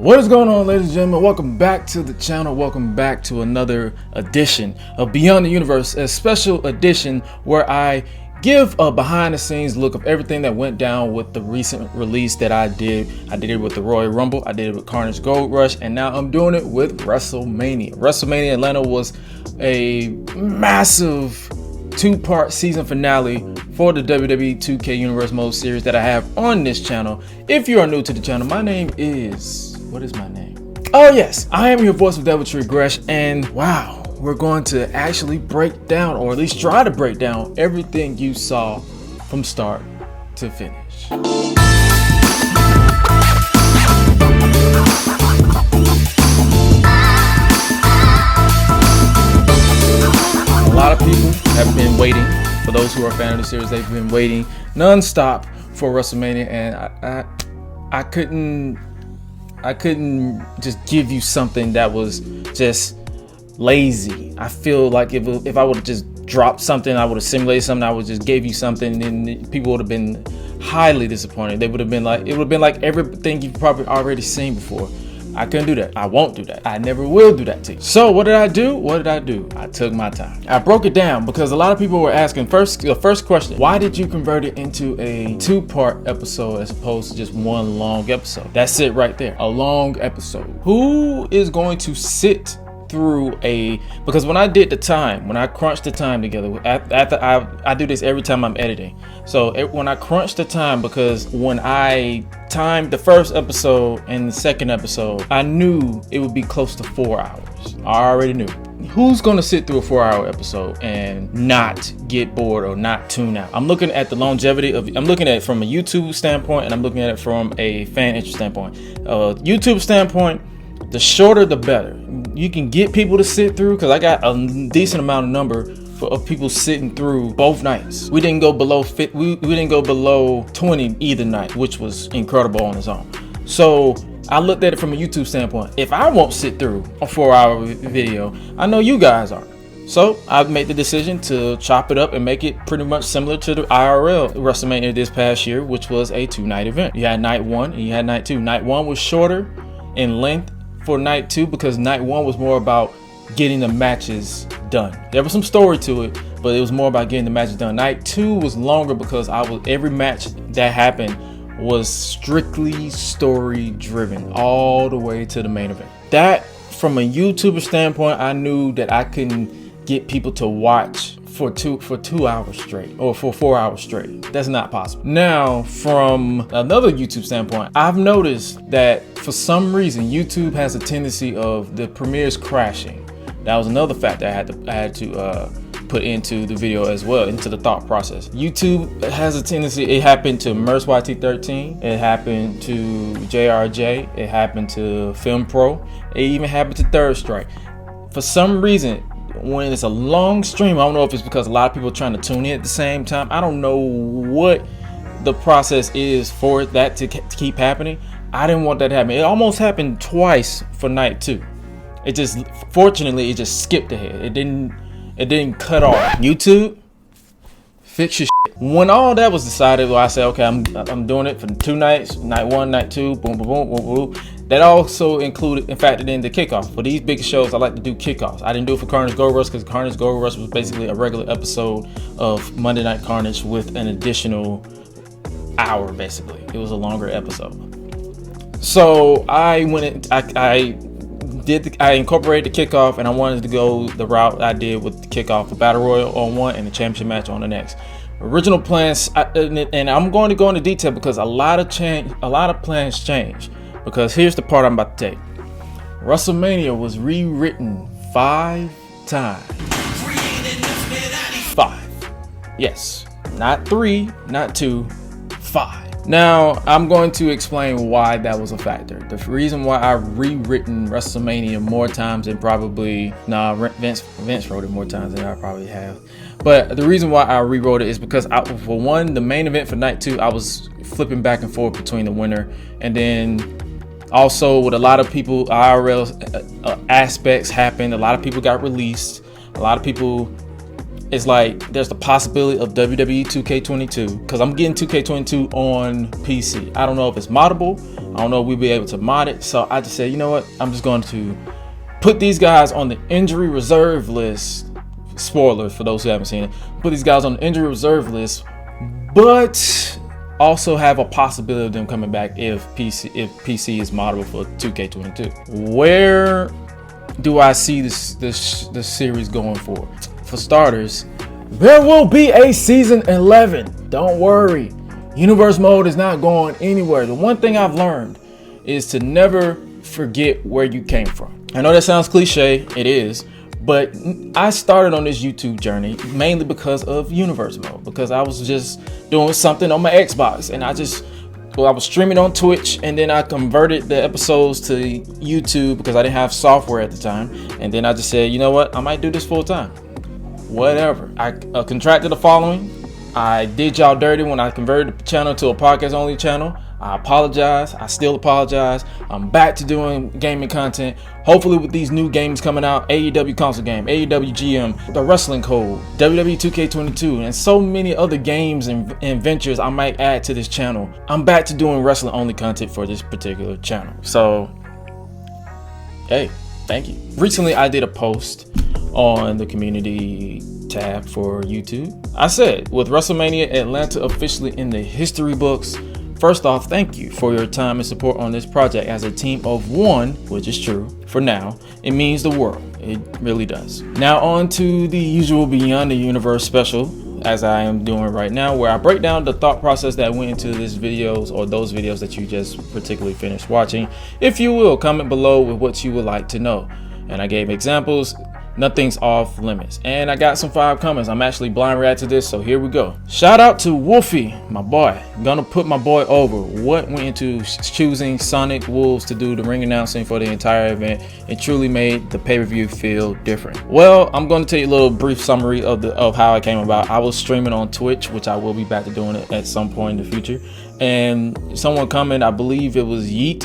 What is going on, ladies and gentlemen? Welcome back to the channel. Welcome back to another edition of Beyond the Universe, a special edition where I give a behind the scenes look of everything that went down with the recent release that I did. I did it with the Royal Rumble, I did it with Carnage Gold Rush, and now I'm doing it with WrestleMania. WrestleMania Atlanta was a massive two-part season finale for the WWE 2K Universe Mode series that I have on this channel. If you are new to the channel, my name is... what is my name? Oh yes, I am your voice of Deviltry, Gresh, and wow, we're going to actually break down, or at least try to break down, everything you saw from start to finish. A lot of people have been waiting. For those who are a fan of the series, they've been waiting non-stop for WrestleMania, and I couldn't just give you something that was just lazy. I feel like if I would have just dropped something, I would have simulated something, I would just gave you something, and people would have been highly disappointed. They would have been like, it would have been like everything you've probably already seen before. I couldn't do that. I won't do that. I never will do that to you. So what did I do? I took my time. I broke it down because a lot of people were asking the first question, why did you convert it into a two-part episode as opposed to just one long episode? That's it right there. A long episode. Who is going to sit through because when I did the time, when I crunched the time together, after I do this every time I'm editing. So when I crunched the time, because when I timed the first episode and the second episode, I knew it would be close to 4 hours. I already knew. Who's gonna sit through a 4-hour episode and not get bored or not tune out? I'm looking at the longevity of, I'm looking at it from a YouTube standpoint, and I'm looking at it from a fan interest standpoint. YouTube standpoint, the shorter the better. You can get people to sit through, because I got a decent amount of number of people sitting through both nights. We didn't go below we didn't go below 20 either night, which was incredible on its own. So I looked at it from a YouTube standpoint. If I won't sit through a 4-hour video, I know you guys are. So I made the decision to chop it up and make it pretty much similar to the IRL WrestleMania this past year, which was a 2-night event. You had night 1 and you had night 2. Night 1 was shorter in length for night 2 because night 1 was more about getting the matches done. There was some story to it, but it was more about getting the matches done. Night 2 was longer because every match that happened was strictly story driven all the way to the main event. That, from a YouTuber standpoint, I knew that I couldn't get people to watch for 2 hours straight or for 4 hours straight. That's not possible. Now, from another YouTube standpoint, I've noticed that for some reason YouTube has a tendency of the premieres crashing. That was another factor I had to put into the video as well, into the thought process. YouTube has a tendency, it happened to MERSYT13, it happened to JRJ, it happened to Film Pro, it even happened to Third Strike. For some reason, when it's a long stream, I don't know if it's because a lot of people are trying to tune in at the same time. I don't know what the process is for that to keep happening. I didn't want that to happen. It almost happened twice for night 2. It just, fortunately, it just skipped ahead. It didn't cut off. YouTube, fix your shit. When all that was decided, well, I said, okay, I'm doing it for 2 nights, night 1, night 2, boom, boom, boom, boom, boom. That also included, in fact, in the kickoff. For these big shows, I like to do kickoffs. I didn't do it for Carnage Gold Rush because Carnage Gold Rush was basically a regular episode of Monday Night Carnage with an additional hour, basically. It was a longer episode. So I went, I incorporated the kickoff, and I wanted to go the route I did with the kickoff, the Battle Royal on one and the championship match on the next. Original plans, and I'm going to go into detail because a lot of plans change. Because here's the part I'm about to take. WrestleMania was rewritten 5 times. 5. Yes. Not 3, not 2, 5. Now, I'm going to explain why that was a factor. The reason why I've rewritten WrestleMania more times than probably, Vince wrote it more times than I probably have. But the reason why I rewrote it is because, for one, the main event for night 2, I was flipping back and forth between the winner, and then also with a lot of people, IRL aspects happened. A lot of people got released. A lot of people it's like there's the possibility of WWE 2K22, because I'm getting 2K22 on PC. I don't know if it's moddable. I don't know if we'll be able to mod it. So I just said, you know what? I'm just going to put these guys on the injury reserve list. Spoiler for those who haven't seen it. Put these guys on the injury reserve list, but also have a possibility of them coming back if PC is moddable for 2K22. Where do I see this series going for? For starters, there will be a season 11. Don't worry. Universe mode is not going anywhere. The one thing I've learned is to never forget where you came from. I know that sounds cliche. It is. But I started on this YouTube journey mainly because of Universe mode, because I was just doing something on my Xbox, and I was streaming on Twitch, and then I converted the episodes to YouTube because I didn't have software at the time. And then I just said, you know what, I might do this full time. Whatever. I contracted a following. I did y'all dirty when I converted the channel to a podcast only channel. I apologize. I still apologize. I'm back to doing gaming content. Hopefully with these new games coming out, AEW console game, AEW GM, the wrestling code, WWE 2K22, and so many other games and ventures I might add to this channel. I'm back to doing wrestling only content for this particular channel. So, hey, thank you. Recently I did a post on the community tab for YouTube. I said, with WrestleMania Atlanta officially in the history books, first off, thank you for your time and support on this project. As a team of one, which is true for now, it means the world. It really does. Now on to the usual Beyond the Universe special, as I am doing right now, where I break down the thought process that went into this videos, or those videos that you just particularly finished watching. If you will, comment below with what you would like to know. And I gave examples. Nothing's off limits, and I got some 5 comments. I'm actually blind react to this, so here we go. Shout out to Wolfie, my boy. Gonna put my boy over. What went into choosing Sonic Wolves to do the ring announcing for the entire event? It truly made the pay-per-view feel different. Well, I'm going to tell you a little brief summary of how it came about. I was streaming on Twitch, which I will be back to doing it at some point in the future, and someone commented, I believe it was Yeet,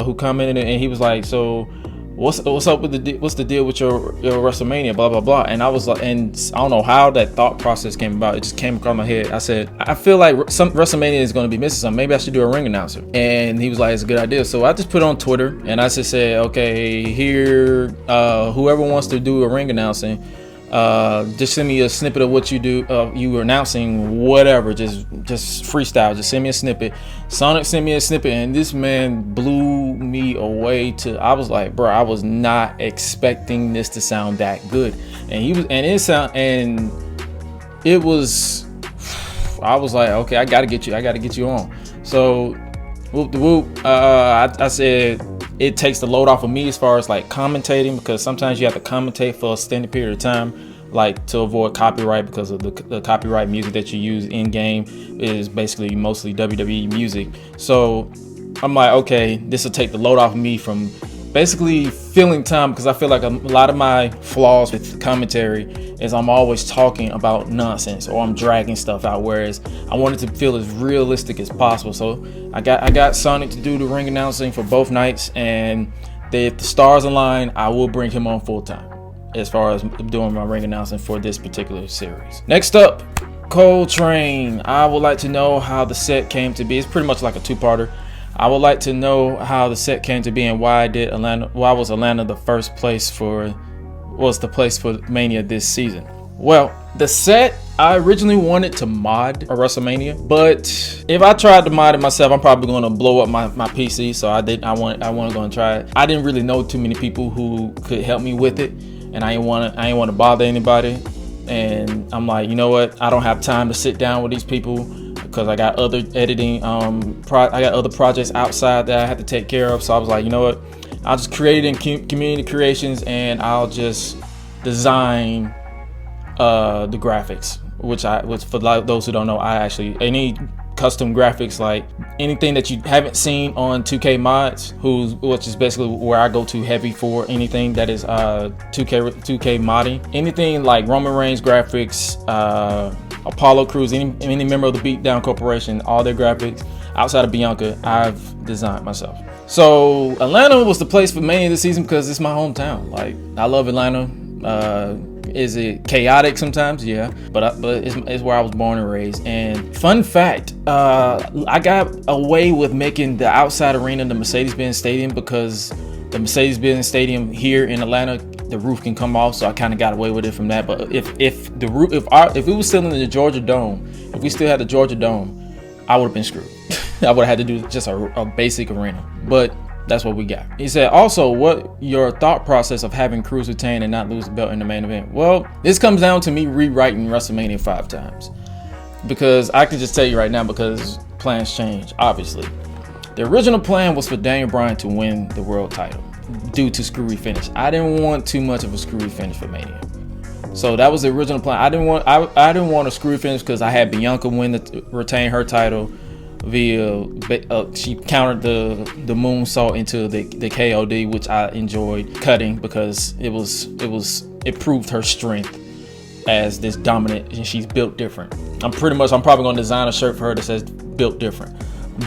who commented, and he was like, so what's up with what's the deal with your WrestleMania, blah blah blah. And I was like, and I don't know how that thought process came about. It just came across my head. I said, I feel like some WrestleMania is going to be missing something. Maybe I should do a ring announcer. And he was like, it's a good idea. So I just put it on Twitter, and I just said, okay, here, whoever wants to do a ring announcing, just send me a snippet of what you do. You were announcing whatever, just freestyle. Just send me a snippet. Sonic sent me a snippet, and this man blew me away. I was like, bro, I was not expecting this to sound that good. And it was. I was like, okay, I gotta get you on. So, whoop de whoop. I said, it takes the load off of me as far as like commentating, because sometimes you have to commentate for a extended period of time, like to avoid copyright, because of the copyright music that you use in game is basically mostly WWE music. So I'm like, okay, this will take the load off of me from basically filling time, because I feel like a lot of my flaws with commentary is I'm always talking about nonsense, or I'm dragging stuff out, whereas I wanted to feel as realistic as possible. So I got Sonic to do the ring announcing for both nights, and if the stars align, I will bring him on full time as far as doing my ring announcing for this particular series. Next up, Coltrane. I would like to know how the set came to be. It's pretty much like a two-parter. I would like to know how the set came to be, and why was Atlanta the place for Mania this season. Well, the set, I originally wanted to mod a WrestleMania, but if I tried to mod it myself, I'm probably going to blow up my PC. So I want to go and try it. I didn't really know too many people who could help me with it, and I ain't want to bother anybody. And I'm like, you know what? I don't have time to sit down with these people, because I got other editing, I got other projects outside that I have to take care of. So I was like, you know what? I'll just create it in community creations, and I'll just design the graphics, which for those who don't know, any custom graphics, like anything that you haven't seen on 2K mods, which is basically where I go to heavy for anything that is 2K modding. Anything like Roman Reigns graphics, Apollo Crews, any member of the Beatdown Corporation, all their graphics outside of Bianca, I've designed myself. So Atlanta was the place for Mania this season, because it's my hometown. Like, I love Atlanta. Is it chaotic sometimes? Yeah, but it's where I was born and raised. And fun fact, I got away with making the outside arena the Mercedes-Benz Stadium because the Mercedes-Benz Stadium here in Atlanta, the roof can come off, so I kind of got away with it from that. But if it was still in the Georgia Dome, if we still had the Georgia Dome, I would have been screwed. I would have had to do just a basic arena, but that's what we got. He said, also, what your thought process of having Cruz retain and not lose the belt in the main event? Well, this comes down to me rewriting WrestleMania 5 times, because I can just tell you right now, because plans change, obviously. The original plan was for Daniel Bryan to win the world title due to screwy finish. I didn't want too much of a screwy finish for Mania. So that was the original plan. I didn't want a screwy finish because I had Bianca retain her title via she countered the moonsault into the KOD, which I enjoyed cutting because it proved her strength as this dominant, and she's built different. I'm probably gonna design a shirt for her that says built different.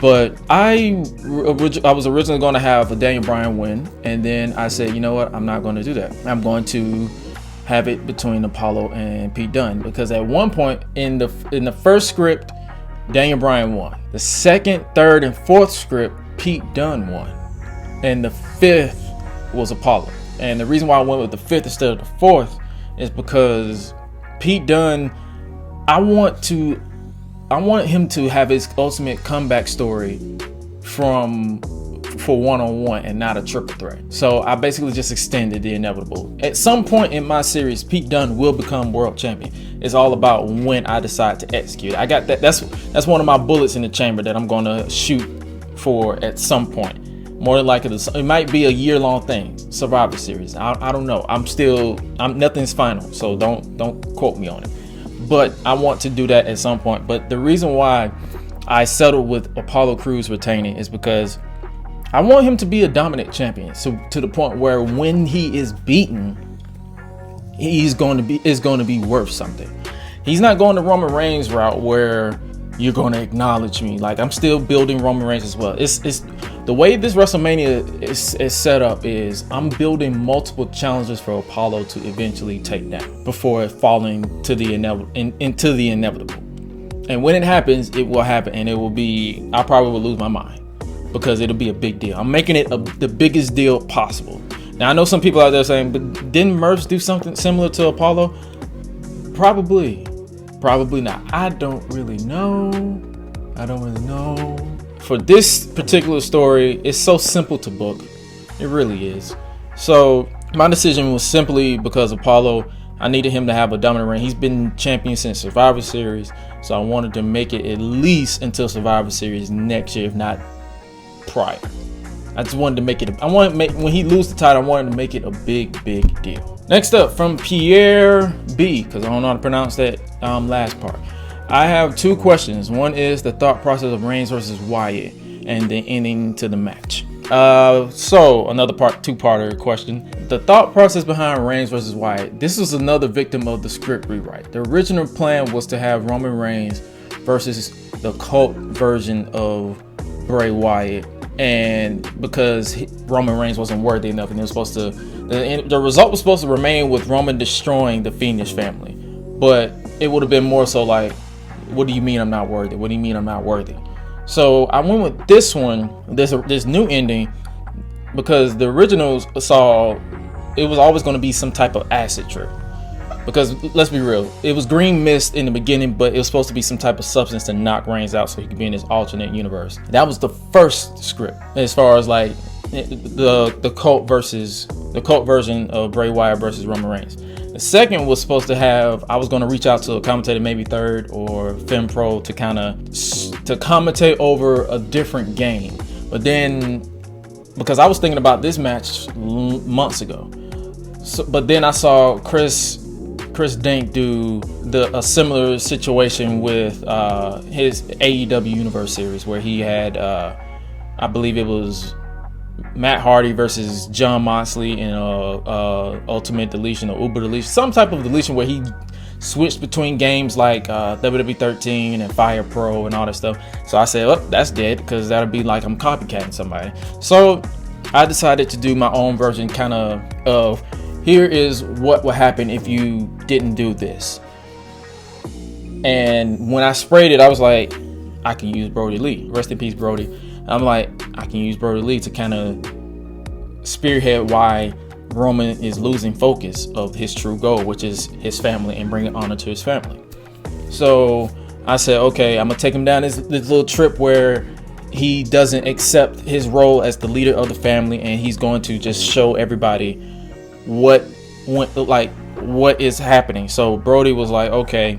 But I was originally going to have a Daniel Bryan win, and then I said, you know what, I'm not going to do that. I'm going to have it between Apollo and Pete Dunne, because at one point in the first script, Daniel Bryan won. The second, third, and fourth script, Pete Dunne won, and the fifth was Apollo. And the reason why I went with the fifth instead of the fourth is because Pete Dunne, I want him to have his ultimate comeback story for one-on-one and not a triple threat. So I basically just extended the inevitable. At some point in my series, Pete Dunne will become world champion. It's all about when I decide to execute. I got that. That's one of my bullets in the chamber that I'm going to shoot for at some point. More than likely, it might be a year-long thing. Survivor Series. I don't know. Nothing's final, so don't quote me on it. But I want to do that at some point. But the reason why I settled with Apollo Crews retaining is because I want him to be a dominant champion. So to the point where when he is beaten, it's going to be worth something. He's not going the Roman Reigns route where you're going to acknowledge me. Like, I'm still building Roman Reigns as well. It's the way this WrestleMania is set up is I'm building multiple challenges for Apollo to eventually take down before falling into the inevitable. And when it happens, it will happen, and I probably will lose my mind because it'll be a big deal. I'm making it the biggest deal possible. Now, I know some people out there saying, but didn't Murphs do something similar to Apollo? Probably not. I don't really know. For this particular story, it's so simple to book. It really is. So my decision was simply because Apollo, I needed him to have a dominant reign. He's been champion since Survivor Series, so I wanted to make it at least until Survivor Series next year, if not prior. I just wanted to make it. When he loses the title, I wanted to make it a big deal. Next up, from Pierre B, because I don't know how to pronounce that last part. I have two questions. One is the thought process of Reigns versus Wyatt and the ending to the match. So another two-parter question. The thought process behind Reigns versus Wyatt. This was another victim of the script rewrite. The original plan was to have Roman Reigns versus the cult version of Bray Wyatt, and because Roman Reigns wasn't worthy enough, and it was supposed to, the result was supposed to remain with Roman destroying the Fiendish family, but it would have been more so like, what do you mean I'm not worthy? What do you mean I'm not worthy? So I went with this one, this new ending, because the originals saw it was always going to be some type of acid trip. Because let's be real, it was green mist in the beginning, but it was supposed to be some type of substance to knock Reigns out so he could be in this alternate universe. That was the first script, as far as like the cult version of Bray Wyatt versus Roman Reigns. The second was supposed to have, I was going to reach out to a commentator, maybe Third or FemPro, to commentate over a different game. But then, because I was thinking about this match months ago, but then I saw Chris Dink do a similar situation with his AEW Universe series, where he had, I believe it was Matt Hardy versus John Moxley in Ultimate Deletion or Uber Deletion, some type of deletion where he switched between games like WWE 13 and Fire Pro and all that stuff. So I said, oh, that's dead, because that'll be like I'm copycatting somebody. So I decided to do my own version, kind of here is what would happen if you didn't do this. And when I sprayed it, I was like, I can use Brody Lee. Rest in peace, Brody. I'm like, I can use Brody Lee to kind of spearhead why Roman is losing focus of his true goal, which is his family and bringing honor to his family. So I said, okay, I'm gonna take him down this little trip where he doesn't accept his role as the leader of the family, and he's going to just show everybody what is happening. So Brody was like, okay,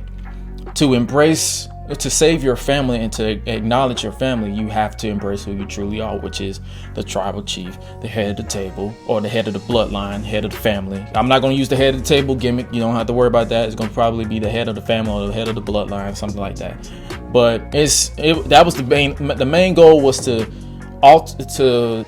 to save your family and to acknowledge your family, you have to embrace who you truly are, which is the tribal chief, the head of the table, or the head of the bloodline, head of the family. I'm not going to use the head of the table gimmick. You don't have to worry about that. It's going to probably be the head of the family or the head of the bloodline, something like that. But that was the main goal was to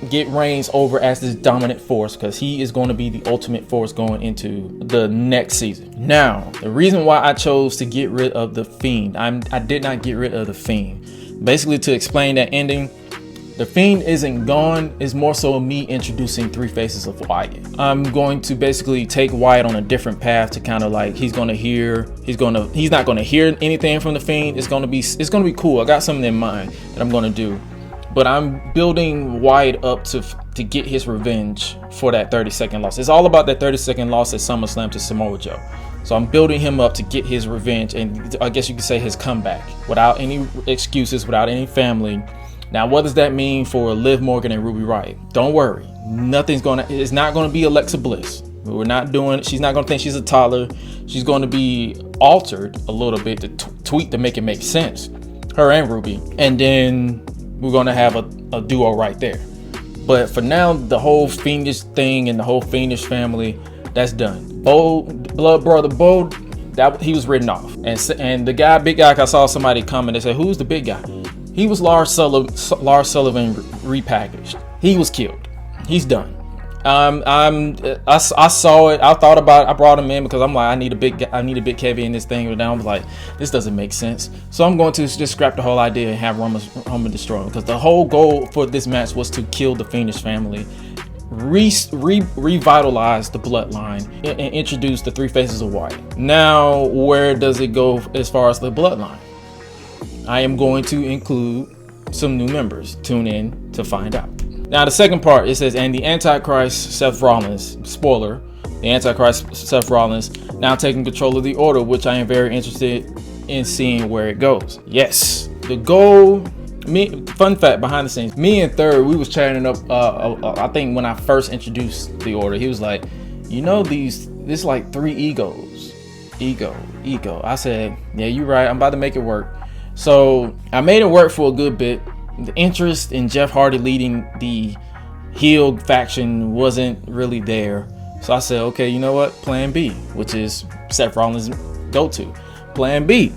get Reigns over as this dominant force, because he is going to be the ultimate force going into the next season. Now, the reason why I chose to get rid of the Fiend, I did not get rid of the Fiend. Basically, to explain that ending, the Fiend isn't gone. It's more so me introducing three faces of Wyatt. I'm going to basically take Wyatt on a different path to kind of like he's not going to hear anything from the Fiend. It's going to be cool. I got something in mind that I'm going to do. But I'm building Wyatt up to get his revenge for that 30-second loss. It's all about that 30-second loss at SummerSlam to Samoa Joe. So I'm building him up to get his revenge, and I guess you could say his comeback, without any excuses, without any family. Now, what does that mean for Liv Morgan and Ruby Riott? Don't worry, it's not gonna be Alexa Bliss. We're not doing. She's not gonna think she's a toddler. She's going to be altered a little bit to tweak to make it make sense. Her and Ruby, and then we're going to have a duo right there. But for now, the whole Fiendish thing and the whole Fiendish family, that's done. Blood Brother Bo, he was written off. And the big guy, I saw somebody comment and said, who's the big guy? He was Lars Sullivan repackaged. He was killed. He's done. I saw it. I thought about it. I brought him in because I'm like, I need a big heavy in this thing. But now I'm like, this doesn't make sense. So I'm going to just scrap the whole idea and have Roman destroy him, because the whole goal for this match was to kill the Fiendish family, revitalize the bloodline, and introduce the three faces of Wyatt. Now, where does it go as far as the bloodline? I am going to include some new members. Tune in to find out. Now, the second part, it says, and the Antichrist Seth Rollins, spoiler, the Antichrist Seth Rollins now taking control of the Order, which I am very interested in seeing where it goes. Yes, the goal, fun fact behind the scenes, me and Third, we was chatting up, I think when I first introduced the Order, he was like, this like three egos, ego. I said, yeah, you're right, I'm about to make it work. So I made it work for a good bit. The interest in Jeff Hardy leading the heel faction wasn't really there. So I said, okay, you know what? Plan B, which is Seth Rollins' go-to. Plan B,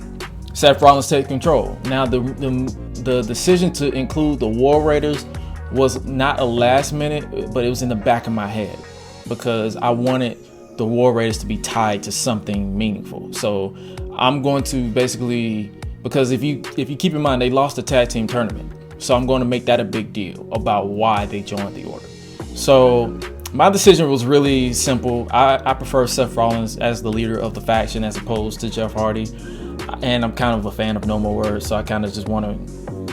Seth Rollins take control. Now, the decision to include the War Raiders was not a last minute, but it was in the back of my head, because I wanted the War Raiders to be tied to something meaningful. So I'm going to basically, because if you keep in mind, they lost the tag team tournament. So I'm going to make that a big deal about why they joined the Order. So my decision was really simple. I prefer Seth Rollins as the leader of the faction as opposed to Jeff Hardy. And I'm kind of a fan of No More Words, so I kind of just want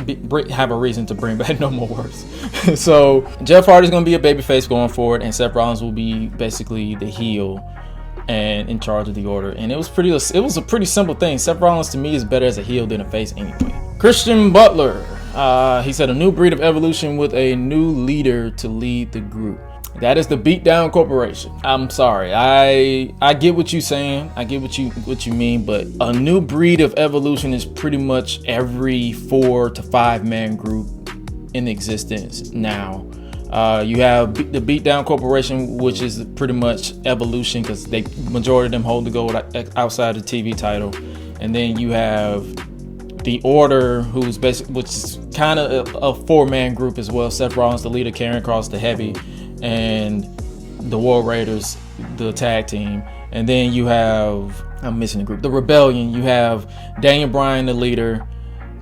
to have a reason to bring back No More Words. So Jeff Hardy's going to be a babyface going forward, and Seth Rollins will be basically the heel and in charge of the Order. And it was a pretty simple thing. Seth Rollins to me is better as a heel than a face anyway. Christian Butler. He said, a new breed of evolution with a new leader to lead the group. That is the Beatdown Corporation. I'm sorry. I get what you're saying. I get what you mean, but a new breed of evolution is pretty much every 4 to 5 man group in existence now. You have the Beatdown Corporation, which is pretty much evolution, because the majority of them hold the gold outside the TV title. And then you have the Order, which is kind of a 4-man group as well. Seth Rollins, the leader, Karrion Kross, the heavy, and the War Raiders, the tag team. And then you have, I'm missing the group, the Rebellion. You have Daniel Bryan, the leader,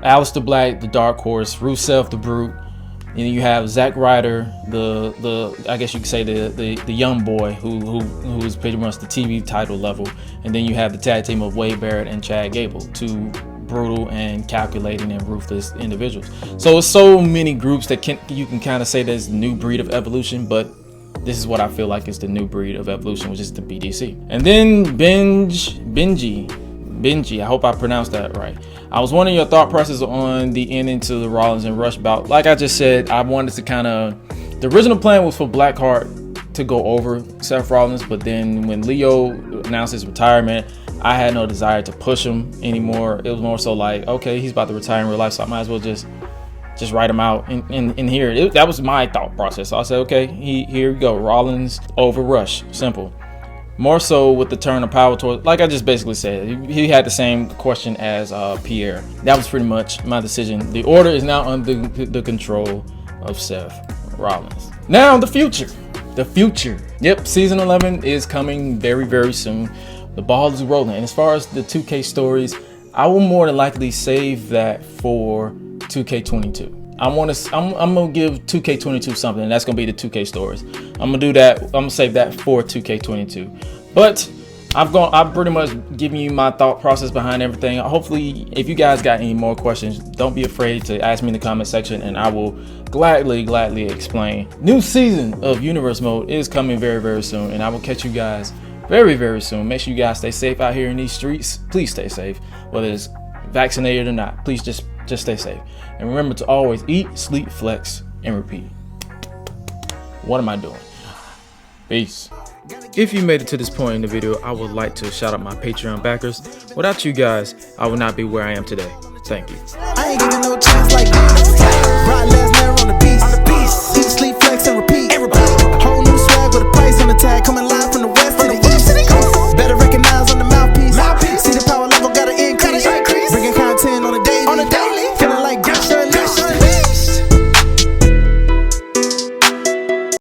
Aleister Black, the Dark Horse, Rusev, the Brute, And you have Zack Ryder, the I guess you could say the young boy who's pretty much the TV title level, and then you have the tag team of Wade Barrett and Chad Gable, two brutal and calculating and ruthless individuals. So it's so many groups that you can kind of say there's a new breed of evolution, but this is what I feel like is the new breed of evolution, which is the BDC. And then Benji, I hope I pronounced that right. I was wondering your thought process on the ending to the Rollins and Rush bout. Like I just said, I wanted to the original plan was for Blackheart to go over Seth Rollins, but then when Leo announced his retirement, I had no desire to push him anymore. It was more so like, okay, he's about to retire in real life, so I might as well just write him out in here. That was my thought process. So I said, okay, here we go, Rollins over Rush, simple. More so with the turn of power towards, like I just basically said, he had the same question as Pierre. That was pretty much my decision. The order is now under the control of Seth Rollins. Now the future. Yep, season 11 is coming very, very soon. The ball is rolling. And as far as the 2K stories, I will more than likely save that for 2K22. I'm gonna give 2K22 something, and that's gonna be the 2K stories. I'm gonna do that. I'm gonna save that for 2K22. But I've pretty much given you my thought process behind everything. Hopefully, if you guys got any more questions, don't be afraid to ask me in the comment section, and I will gladly explain. New season of Universe Mode is coming very, very soon, and I will catch you guys very, very soon. Make sure you guys stay safe out here in these streets. Please stay safe, whether it's vaccinated or not. Please just stay safe. And remember to always eat, sleep, flex, and repeat. What am I doing? Peace. If you made it to this point in the video, I would like to shout out my Patreon backers. Without you guys, I would not be where I am today. Thank you. I ain't giving no chance like this. Ride Lesnar on the beast. Eat, sleep, flex, and repeat. Whole new swag with a price on the tag. Coming live from the west to the east. Better recognize on the mouthpiece. See the power level gotta increase. Bringing content on a daily. Feeling like Gresh.